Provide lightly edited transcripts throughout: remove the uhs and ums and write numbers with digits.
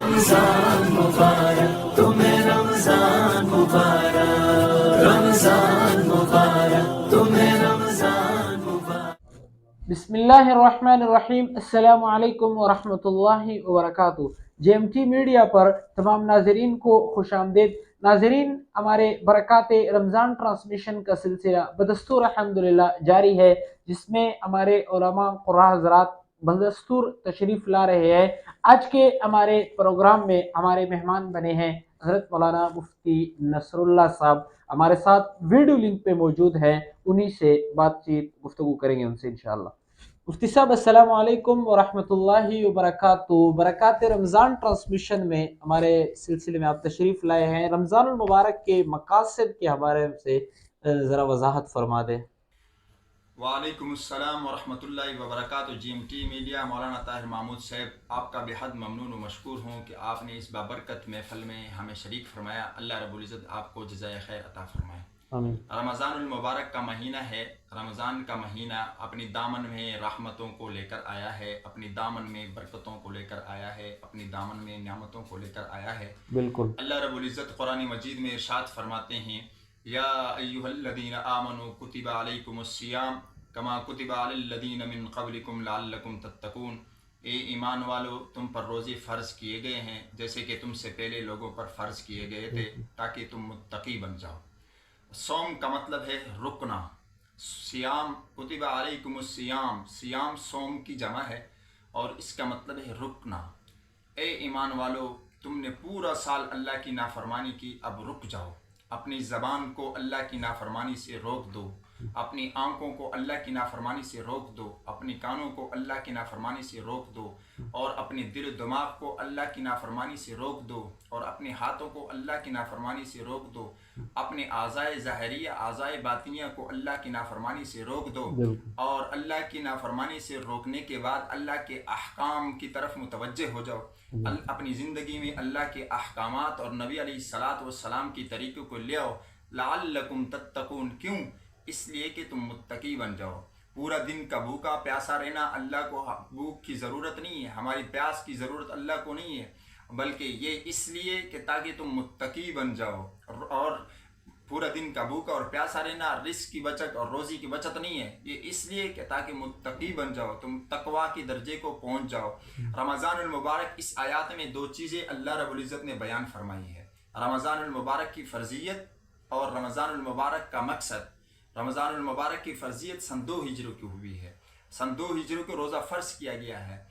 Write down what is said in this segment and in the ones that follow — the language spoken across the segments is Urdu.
رمضان مبارک تمہیں رمضان مبارک، رمضان مبارک تمہیں رمضان مبارک۔ بسم اللہ الرحمن الرحیم۔ السلام علیکم ورحمۃ اللہ وبرکاتہ۔ JMT میڈیا پر تمام ناظرین کو خوش آمدید۔ ناظرین، ہمارے برکات رمضان ٹرانسمیشن کا سلسلہ بدستور الحمدللہ جاری ہے، جس میں ہمارے علماء قراء حضرات بدستور تشریف لا رہے ہیں۔ آج کے ہمارے پروگرام میں ہمارے مہمان بنے ہیں حضرت مولانا مفتی نصر اللہ صاحب، ہمارے ساتھ ویڈیو لنک پہ موجود ہیں، انہی سے بات چیت گفتگو کریں گے ان سے انشاءاللہ۔ مفتی صاحب السلام علیکم ورحمۃ اللہ وبرکاتہ۔ برکات رمضان ٹرانسمیشن میں ہمارے سلسلے میں آپ تشریف لائے ہیں، رمضان المبارک کے مقاصد کے حوالے سے ذرا وضاحت فرما دیں۔ وعلیکم السلام ورحمۃ اللہ وبرکاتہ۔ GMT میڈیا مولانا طاہر محمود صاحب، آپ کا بے حد ممنون و مشکور ہوں کہ آپ نے اس بابرکت محفل میں ہمیں شریک فرمایا۔ اللہ رب العزت آپ کو جزائے خیر عطا فرمائے۔ آمین۔ رمضان المبارک کا مہینہ ہے۔ رمضان کا مہینہ اپنی دامن میں رحمتوں کو لے کر آیا ہے، اپنی دامن میں برکتوں کو لے کر آیا ہے، اپنی دامن میں نعمتوں کو لے کر آیا ہے۔ بالکل۔ اللہ رب العزت قرآن مجید میں ارشاد فرماتے ہیں، یا ایھا الذین آمنوا کتب علیکم الصیام کما کتب علی الذین من قبلکم لعلکم تتقون۔ اے ایمان والو، تم پر روزے فرض کیے گئے ہیں جیسے کہ تم سے پہلے لوگوں پر فرض کیے گئے تھے، تاکہ تم متقی بن جاؤ۔ صوم کا مطلب ہے رکنا۔ سیام، کتب علیکم السیام، سیام صوم کی جمع ہے اور اس کا مطلب ہے رکنا۔ اے ایمان والو، تم نے پورا سال اللہ کی نافرمانی کی، اب رک جاؤ۔ اپنی زبان کو اللہ کی نافرمانی سے روک دو، اپنی آنکھوں کو اللہ کی نافرمانی سے روک دو، اپنی کانوں کو اللہ کی نافرمانی سے روک دو، اور اپنے دل و دماغ کو اللہ کی نافرمانی سے روک دو، اور اپنے ہاتھوں کو اللہ کی نافرمانی سے روک دو، اپنے اعضائے ظاہریہ اعضائے باطنیہ کو اللہ کی نافرمانی سے روک دو، اور اللہ کی نافرمانی سے روکنے کے بعد اللہ کے احکام کی طرف متوجہ ہو جاؤ۔ اپنی زندگی میں اللہ کے احکامات اور نبی علیہ الصلاۃ والسلام کی طریقوں کو لے آؤ۔ لعلکم تتقون، کیوں؟ اس لیے کہ تم متقی بن جاؤ۔ پورا دن کا بھوکا پیاسا رہنا، اللہ کو بھوک کی ضرورت نہیں ہے، ہماری پیاس کی ضرورت اللہ کو نہیں ہے، بلکہ یہ اس لیے کہ تاکہ تم متقی بن جاؤ۔ اور پورا دن کا بھوکا اور پیاسا رہنا رزق کی بچت اور روزی کی بچت نہیں ہے، یہ اس لیے کہ تاکہ متقی بن جاؤ، تم تقویٰ کی درجے کو پہنچ جاؤ۔ رمضان المبارک، اس آیات میں دو چیزیں اللہ رب العزت نے بیان فرمائی ہے، رمضان المبارک کی فرضیت اور رمضان المبارک کا مقصد۔ رمضان المبارک کی فرضیت سن 2 ہجری کی ہوئی ہے۔ سن 2 ہجری کو روزہ فرض کیا گیا ہے۔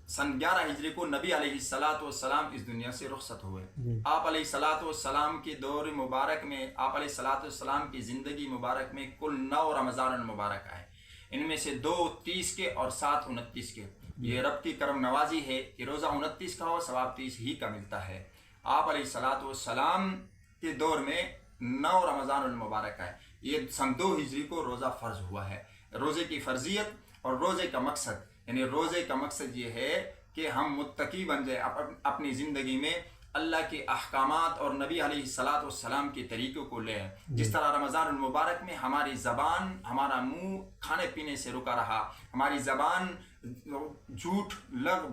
سن 11 ہجری کو نبی علیہ الصلاۃ والسلام اس دنیا سے رخصت ہوئے۔ آپ علیہ الصلاۃ والسلام کے دور مبارک میں، آپ علیہ الصلاۃ والسلام کی زندگی مبارک میں کل 9 رمضان المبارک آئے، ان میں سے 2 30 کے اور 7 29 کے۔ یہ رب کی کرم نوازی ہے کہ روزہ 29 کا ہو ثواب 30 ہی کا ملتا ہے۔ آپ علیہ الصلاۃ والسلام کے دور میں 9 رمضان المبارک آئے، یہ سن 2 ہجری کو روزہ فرض ہوا ہے۔ روزے کی فرضیت اور روزے کا مقصد، یعنی روزے کا مقصد یہ ہے کہ ہم متقی بن جائیں، اپنی زندگی میں اللہ کے احکامات اور نبی علیہ الصلاۃ والسلام کے طریقوں کو لیں۔ جس طرح رمضان المبارک میں ہماری زبان، ہمارا منہ کھانے پینے سے رکا رہا، ہماری زبان جھوٹ، لغو،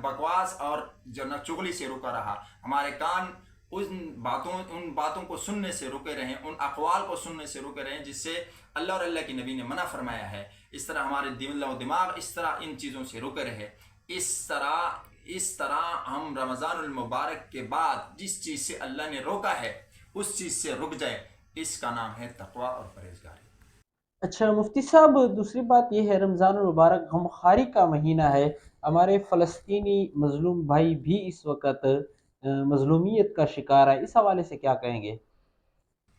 بکواس اور چغلی سے رکا رہا، ہمارے کان ان باتوں کو سننے سے رکے رہیں، ان اقوال کو سننے سے رکے رہیں جس سے اللہ اور اللہ کے نبی نے منع فرمایا ہے۔ اس طرح ہمارے دل و دماغ اس طرح ان چیزوں سے رکے رہے۔ اس طرح ہم رمضان المبارک کے بعد جس چیز سے اللہ نے روکا ہے اس چیز سے رک جائے، اس کا نام ہے تقویٰ اور پرہیزگاری۔ اچھا مفتی صاحب، دوسری بات یہ ہے، رمضان المبارک غمخواری کا مہینہ ہے، ہمارے فلسطینی مظلوم بھائی بھی اس وقت مظلومیت کا شکار ہے، اس حوالے سے کیا کہیں گے؟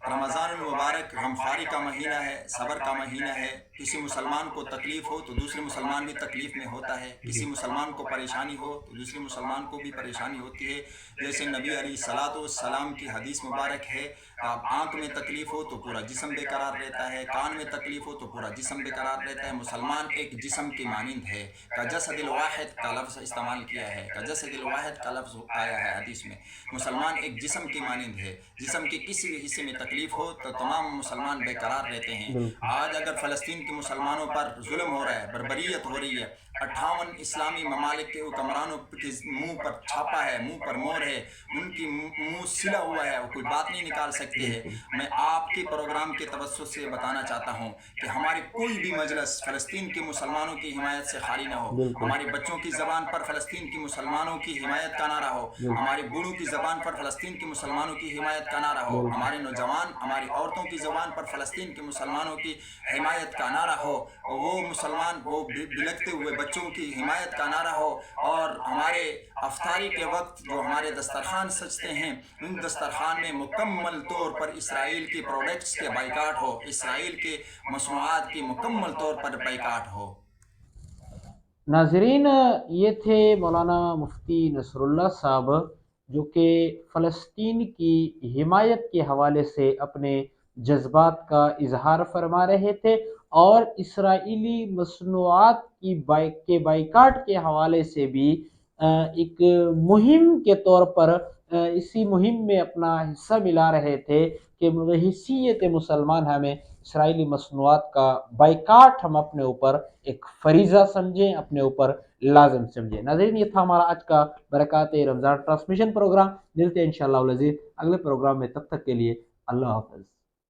رمضان المبارک غمخواری کا مہینہ ہے، صبر کا مہینہ ہے۔ کسی مسلمان کو تکلیف ہو تو دوسرے مسلمان بھی تکلیف میں ہوتا ہے، کسی مسلمان کو پریشانی ہو تو دوسرے مسلمان کو بھی پریشانی ہوتی ہے۔ جیسے نبی علیہ الصلاۃ والسلام کی حدیث مبارک ہے، آنکھ میں تکلیف ہو تو پورا جسم بے قرار رہتا ہے، کان میں تکلیف ہو تو پورا جسم بے قرار رہتا ہے۔ مسلمان ایک جسم کی مانند ہے، کجسد الواحد کا لفظ استعمال کیا ہے، کجسد الواحد کا لفظ آیا ہے حدیث میں۔ مسلمان ایک جسم کی مانند ہے، جسم کے کسی بھی حصے میں تکلیف ہو تو تمام مسلمان بے قرار رہتے ہیں۔ آج اگر فلسطین کے مسلمانوں پر ظلم ہو رہا ہے، بربریت ہو رہی ہے، 58 اسلامی ممالک کے حکمرانوں کے منہ پر چھاپا ہے، منہ پر مور ہے، ان کی منہ سلا ہوا ہے، وہ کوئی بات نہیں نکال سکتے ہیں۔ میں آپ کے پروگرام کے توسط سے بتانا چاہتا ہوں کہ ہماری کوئی بھی مجلس فلسطین کے مسلمانوں کی حمایت سے خالی نہ ہو۔ ہمارے بچوں کی زبان پر فلسطین کی مسلمانوں کی حمایت کا نعرہ ہو، ہمارے بوڑھوں کی زبان پر فلسطین کے مسلمانوں کی حمایت کا نعرہ ہو، ہمارے نوجوان، ہماری عورتوں کی زبان پر فلسطین کے مسلمانوں کی حمایت کا نعرہ ہو، وہ مسلمان وہ بلکتے ہوئے بچوں کی حمایت کا نعرہ ہو، اور ہمارے افطاری کے وقت جو ہمارے دسترخوان سجتے ہیں، ان دسترخوان میں مکمل طور پر اسرائیل کی پروڈکٹس کے بائیکاٹ ہو، اسرائیل کے مصنوعات کی مکمل طور پر بائیکاٹ ہو۔ ناظرین، یہ تھے مولانا مفتی نصر اللہ صاحب جو کہ فلسطین کی حمایت کے حوالے سے اپنے جذبات کا اظہار فرما رہے تھے، اور اسرائیلی مصنوعات کے بائیکاٹ کے حوالے سے بھی ایک مہم کے طور پر اسی مہم میں اپنا حصہ ملا رہے تھے کہ بحیثیت مسلمان ہمیں اسرائیلی مصنوعات کا بائیکاٹ ہم اپنے اوپر ایک فریضہ سمجھیں، اپنے اوپر لازم سمجھیں۔ ناظرین، یہ تھا ہمارا آج کا برکات رمضان ٹرانسمیشن پروگرام۔ ملتے ہیں انشاءاللہ العزیز اگلے پروگرام میں، تب تک کے لیے اللہ حافظ۔